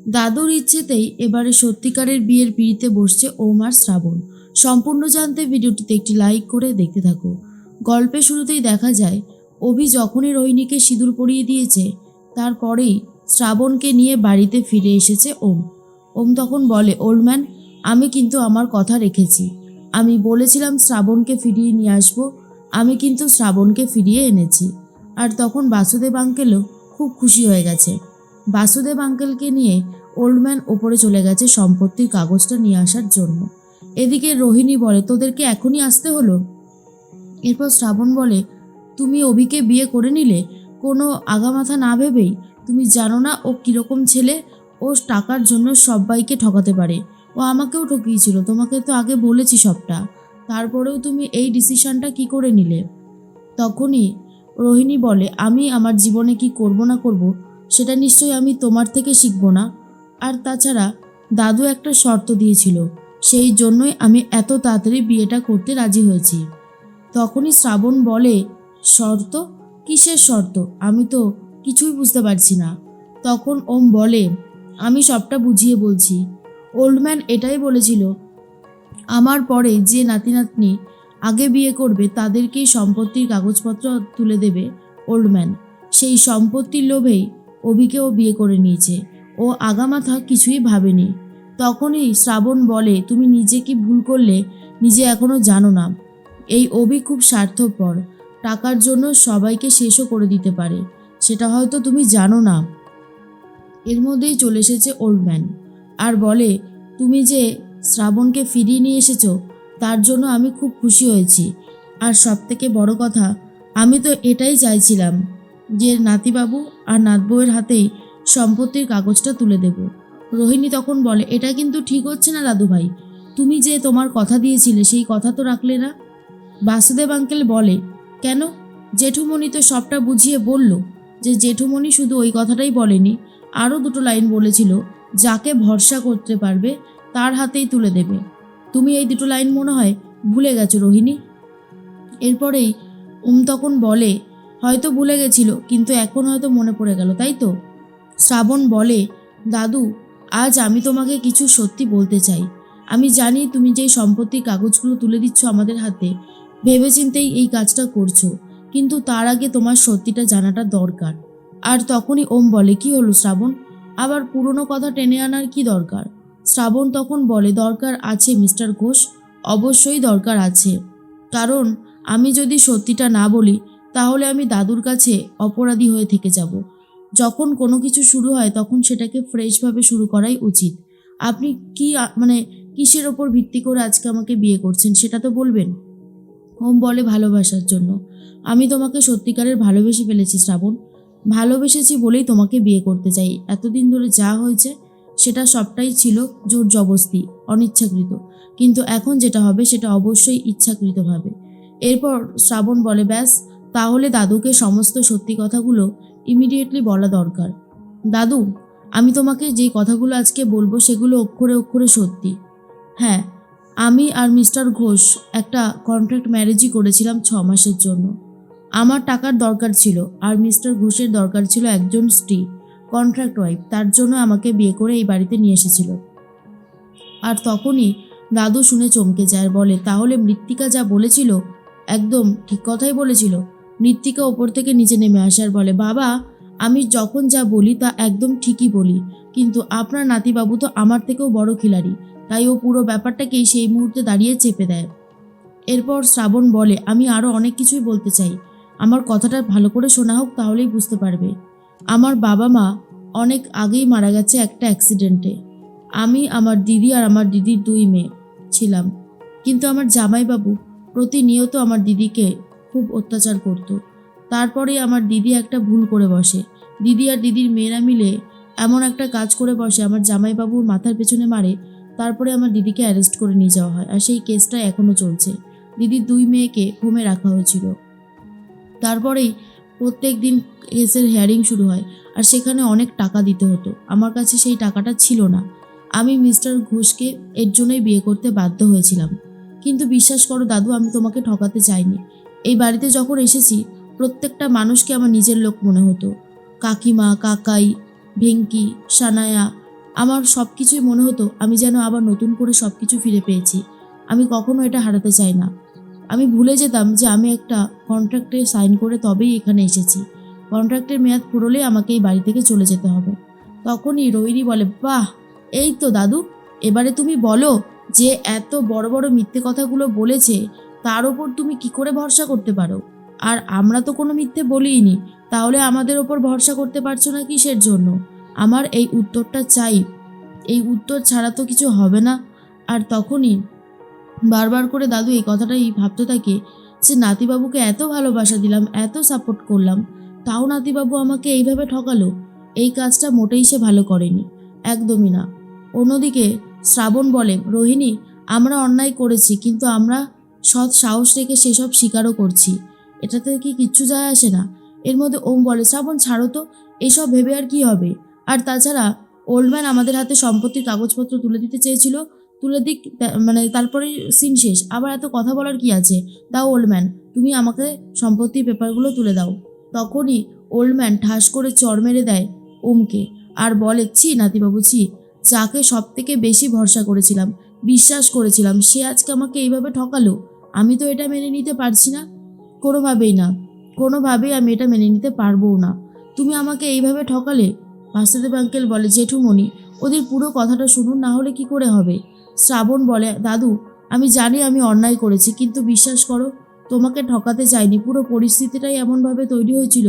দাদুর ইচ্ছেতেই এবারে সত্যিকারের বিয়ের পিঁড়িতে বসছে ওম আর শ্রাবণ। সম্পূর্ণ জানতে ভিডিওটিতে একটি লাইক করে দেখতে থাকো। গল্পের শুরুতেই দেখা যায় অভি যখনই রোহিণীকে সিঁদুর পরিয়ে দিয়েছে তারপরেই শ্রাবণকে নিয়ে বাড়িতে ফিরে এসেছে ওম। ওম তখন বলে, ওল্ড ম্যান, আমি কিন্তু আমার কথা রেখেছি। আমি বলেছিলাম শ্রাবণকে ফিরিয়ে নিয়ে আসবো, আমি কিন্তু শ্রাবণকে ফিরিয়ে এনেছি। আর তখন বাসুদেব আঙ্কেলও খুব খুশি হয়ে গেছে। বাসুদেব আঙ্কেলকে নিয়ে ওল্ড ম্যান ওপরে চলে গেছে সম্পত্তির কাগজটা নিয়ে আসার জন্য। এদিকে রোহিণী বলে, তোদেরকে এখনই আসতে হলো? এরপর শ্রাবণ বলে, তুমি অভিকে বিয়ে করে নিলে কোনো আগামাথা না ভেবেই? তুমি জানো না ও কীরকম ছেলে? ও টাকার জন্য সবাইকে ঠকাতে পারে। ও আমাকেও ঠকিয়েছিল, তোমাকে তো আগে বলেছি সবটা। তারপরেও তুমি এই ডিসিশনটা কি করে নিলে? তখনই রোহিণী বলে, আমি আমার জীবনে কি করব না করব সেটা নিশ্চয়ই আমি তোমার থেকে শিখব না। আর তাছাড়া দাদু একটা শর্ত দিয়েছিল, সেই জন্যই আমি এত তাড়াতাড়ি বিয়েটা করতে রাজি হয়েছি। তখনই শ্রাবণ বলে, শর্ত? কিসের শর্ত? আমি তো কিছুই বুঝতে পারছি না। তখন ওম বলে, আমি সবটা বুঝিয়ে বলছি। ওল্ড ম্যান এটাই বলেছিল, আমার পরে যে নাতি নাতনি আগে বিয়ে করবে তাদেরকেই সম্পত্তির কাগজপত্র তুলে দেবে ওল্ড ম্যান। সেই সম্পত্তির লোভেই অভিকেও বিয়ে করে নিয়েছে। ও আগামাথা কিছুই ভাবেনি। তখনই শ্রাবণ বলে, তুমি নিজে কি ভুল করলে নিজে এখনো জানো না। এই অভি খুব স্বার্থপর, টাকার জন্য সবাইকে শেষও করে দিতে পারে, সেটা হয়তো তুমি জানো না। এর মধ্যেই চলে এসেছে ওল্ড ম্যান আর বলে, তুমি যে শ্রাবণকে ফিরিয়ে নিয়ে এসেছো তার জন্য আমি খুব খুশি হয়েছি। আর সবথেকে বড় কথা, আমি তো এটাই চাইছিলাম যে নাতিবাবু আর নাতবউয়ের হাতেই সম্পত্তির কাগজটা তুলে দেব। রোহিণী তখন বলে, এটা কিন্তু ঠিক হচ্ছে না দাদু ভাই, তুমি যে তোমার কথা দিয়েছিলে সেই কথা তো রাখলে না। বাসুদেব আঙ্কেল বলে, কেন? জেঠুমণি তো সবটা বুঝিয়ে বলল যে জেঠুমণি শুধু ওই কথাটাই বলেনি, আরও দুটো লাইন বলেছিল, যাকে ভরসা করতে পারবে তার হাতেই তুলে দেবে। তুমি এই দুটো লাইন মনে হয় ভুলে গেছো রোহিণী। এরপরেই তখন বলে, হয়তো ভুলে গেছিল, কিন্তু এখন হয়তো মনে পড়ে গেল, তাই তো? শ্রাবণ বলে, দাদু, আজ আমি তোমাকে কিছু সত্যি বলতে চাই। আমি জানি তুমি যেই সম্পত্তির কাগজগুলো তুলে দিচ্ছ আমাদের হাতে, ভেবেচিন্তেই এই কাজটা করছো, কিন্তু তার আগে তোমার সত্যিটা জানাটা দরকার। আর তখনই ওম বলে, কি হলো শ্রাবণ, আবার পুরনো কথা টেনে আনার কি দরকার? শ্রাবণ তখন বলে, দরকার আছে মিস্টার ঘোষ, অবশ্যই দরকার আছে। কারণ আমি যদি সত্যিটা না বলি তাহলে আমি দাদুর কাছে অপরাধী হয়ে থেকে যাব। যখন কোনো কিছু শুরু হয় তখন সেটাকে ফ্রেশভাবে শুরু করাই উচিত। আপনি কি মানে কিসের ওপর ভিত্তি করে আজকে আমাকে বিয়ে করছেন সেটা তো বলবেন। ওম বলে, ভালোবাসার জন্য। আমি তোমাকে সত্যিকারের ভালোবেসে ফেলেছি শ্রাবণ, ভালোবেসেছি বলেই তোমাকে বিয়ে করতে চাই। এতদিন ধরে যা হয়েছে সেটা সবটাই ছিল জোর জবস্তি, অনিচ্ছাকৃত, কিন্তু এখন যেটা হবে সেটা অবশ্যই ইচ্ছাকৃতভাবে। এরপর শ্রাবণ বলে, ব্যাস, তাহলে দাদুকে সমস্ত সত্যি কথাগুলো ইমিডিয়েটলি বলা দরকার। দাদু, আমি তোমাকে যে কথাগুলো আজকে বলবো সেগুলো অক্ষরে অক্ষরে সত্যি। হ্যাঁ, আমি আর মিস্টার ঘোষ একটা কন্ট্রাক্ট ম্যারেজই করেছিলাম 6 মাসের জন্য। আমার টাকার দরকার ছিল আর মিস্টার ঘোষের দরকার ছিল একজন স্ত্রী, কন্ট্রাক্ট ওয়াইফ, তার জন্য আমাকে বিয়ে করে এই বাড়িতে নিয়ে এসেছিল। আর তখনই দাদু শুনে চমকে যায় আর বলে, তাহলে মৃত্তিকা যা বলেছিল একদম ঠিক কথাই বলেছিল। মৃত্তিকা ওপর থেকে নিচে নেমে আসে আর বলে, বাবা, আমি যখন যা বলি তা একদম ঠিকই বলি, কিন্তু আপনার নাতিবাবু তো আমার থেকেও বড় খিলাড়ি, তাই ও পুরো ব্যাপারটাকেই সেই মুহূর্তে দাঁড়িয়ে চেপে দেয়। এরপর শ্রাবণ বলে, আমি আরও অনেক কিছুই বলতে চাই, আমার কথাটা ভালো করে শোনা হোক, তাহলেই বুঝতে পারবে। আমার বাবা মা অনেক আগেই মারা গেছে একটা অ্যাক্সিডেন্টে। আমি, আমার দিদি আর আমার দিদির 2 মেয়ে ছিলাম, কিন্তু আমার জামাইবাবু প্রতিনিয়ত আমার দিদিকে খুব অত্যাচার করত। তারপরেই আমার দিদি একটা ভুল করে বসে, দিদি আর দিদির মেয়েরা মিলে এমন একটা কাজ করে বসে, আমার জামাইবাবুর মাথার পেছনে মারে। তারপরে আমার দিদিকে অ্যারেস্ট করে নিয়ে যাওয়া হয় আর সেই কেসটা এখনও চলছে। দিদির 2 মেয়েকে হোমে রাখা হয়েছিল। তারপরেই প্রত্যেক দিন কেসের হিয়ারিং শুরু হয় আর সেখানে অনেক টাকা দিতে হতো। আমার কাছে সেই টাকাটা ছিল না। আমি মিস্টার ঘোষকে এর জন্যই বিয়ে করতে বাধ্য হয়েছিলাম। কিন্তু বিশ্বাস করো দাদু, আমি তোমাকে ঠকাতে চাইনি। এই বাড়িতে যখন এসেছি প্রত্যেকটা মানুষকে আমার নিজের লোক মনে হতো। কাকিমা, কাকাই, ভেঙ্কি, সানায়া, আমার সব কিছুই মনে হতো আমি যেন আবার নতুন করে সব কিছু ফিরে পেয়েছি। আমি কখনো এটা হারাতে চাই না। আমি ভুলে যেতাম যে আমি একটা কন্ট্রাক্টে সাইন করে তবেই এখানে এসেছি। কন্ট্রাক্টের মেয়াদ ফুরোলেই আমাকে এই বাড়ি থেকে চলে যেতে হবে। তখনই রোহিণী বলে, বাহ, এই তো দাদু, এবারে তুমি বলো যে এত বড় বড় মিথ্যে কথাগুলো বলেছে তার ওপর তুমি কি করে ভরসা করতে পারো? আর আমরা তো কোনো মিথ্যে বলিনি, তাহলে আমাদের ওপর ভরসা করতে পারছো না কিসের জন্য? আমার এই উত্তরটা চাই, এই উত্তর ছাড়া তো কিছু হবে না। আর তখনই বারবার করে দাদু এই কথাটাই ভাবতে থাকে যে নাতিবাবুকে এত ভালোবাসা দিলাম, এত সাপোর্ট করলাম, তাও নাতিবাবু আমাকে এইভাবে ঠকালো। এই কাজটা মোটেই সে ভালো করেনি, একদমই না। অন্যদিকে শ্রাবণ বলে, রোহিণী, আমরা অন্যায় করেছি, কিন্তু আমরা সৎ সাহস রেখে সেসব স্বীকারও করছি। এটাতে কি কিচ্ছু যায় আসে না। এর মধ্যে ওম বলে, শ্রাবণ ছাড়ো তো, এসব ভেবে আর কি হবে? আর তাছাড়া ওল্ডম্যান আমাদের হাতে সম্পত্তির কাগজপত্র তুলে দিতে চেয়েছিল, তুলে দিক, মানে তারপরে সিন শেষ। আবার এত কথা বলার কি আছে? দাও ওল্ডম্যান, তুমি আমাকে সম্পত্তির পেপারগুলো তুলে দাও। তখনই ওল্ডম্যান ঠাস করে চড় মেরে দেয় ওমকে আর বলে, ছি নাতিবাবু, ছি, যাকে সব থেকে বেশি ভরসা করেছিলাম, বিশ্বাস করেছিলাম, সে আজকে আমাকে এইভাবে ঠকালো। আমি তো এটা মেনে নিতে পারছি না, কোনোভাবেই না, কোনোভাবেই আমি এটা মেনে নিতে পারবো না। তুমি আমাকে এইভাবে ঠকালে। বাসুদেব আঙ্কেল বলে, জেঠুমণি, ওদের পুরো কথাটা শুনুন, না হলে কি করে হবে? শ্রাবণ বলে, দাদু, আমি জানি আমি অন্যায় করেছি, কিন্তু বিশ্বাস করো, তোমাকে ঠকাতে চাইনি। পুরো পরিস্থিতিটাই এমনভাবে তৈরি হয়েছিল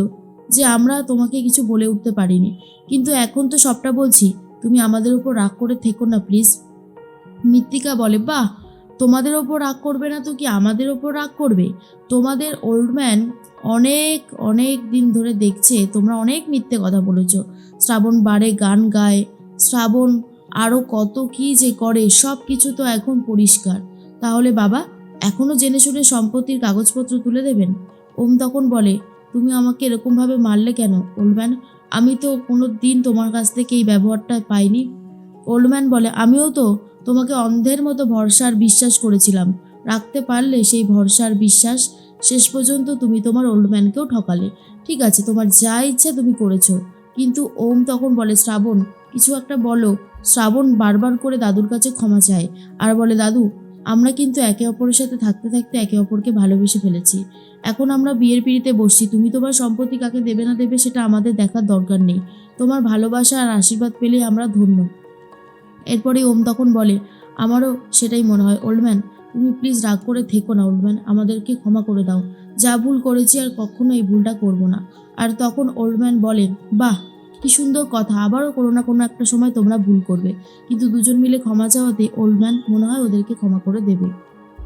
যে আমরা তোমাকে কিছু বলে উঠতে পারিনি। কিন্তু এখন তো সবটা বলছি, তুমি আমাদের উপর রাগ করে থেকো না প্লিজ। মৃত্তিকা বলে, বাহ, তোমাদের ওপর রাগ করবে না তো কি আমাদের ওপর রাগ করবে? তোমাদের ওল্ডম্যান অনেক অনেক দিন ধরে দেখছে তোমরা অনেক মিথ্যে কথা বলেছো। শ্রাবণ বারে গান গায়, শ্রাবণ আরও কত কী যে করে, সব কিছু তো এখন পরিষ্কার। তাহলে বাবা, এখনও জেনে শুনে সম্পত্তির কাগজপত্র তুলে দেবেন? ওম তখন বলে, তুমি আমাকে এরকমভাবে মারলে কেন ওল্ডম্যান? আমি তো কোনো দিন তোমার কাছ থেকে এই ব্যবহারটা পাইনি। ওল্ডম্যান বলে, আমিও তো তোমাকে অন্ধের মতো ভরসা আর বিশ্বাস করেছিলাম। রাখতে পারলে সেই ভরসা আর বিশ্বাস? শেষ পর্যন্ত তুমি তোমার ওল্ডম্যানকেও ঠকালে। ঠিক আছে, তোমার যা ইচ্ছা তুমি করেছো। কিন্তু ওম তখন বলে, শ্রাবণ, কিছু একটা বলো। শ্রাবণ বারবার করে দাদুর কাছে ক্ষমা চায় আর বলে, দাদু, আমরা কিন্তু একে অপরের সাথে থাকতে থাকতে একে অপরকে ভালোবেসে ফেলেছি। এখন আমরা বিয়ের পিঁড়িতে বসছি, তুমি তোমার সম্পত্তি কাকে দেবে না দেবে সেটা আমাদের দেখার দরকার নেই। তোমার ভালোবাসা আর আশীর্বাদ পেলেই আমরা ধন্য। এরপরে ওম তখন বলে, আমারও সেটাই মনে হয়। ওল্ডম্যান, তুমি প্লিজ রাগ করে থেকো না ওল্ডম্যান, আমাদেরকে ক্ষমা করে দাও। যা ভুল করেছি আর কখনো এই ভুলটা করব না। আর তখন ওল্ডম্যান বলেন, বাহ, কি সুন্দর কথা, আবারও কোনো না কোনো একটা সময় তোমরা ভুল করবে, কিন্তু দুজন মিলে ক্ষমা চাওয়াতে ওল্ডম্যান মনে হয় ওদেরকে ক্ষমা করে দেবে।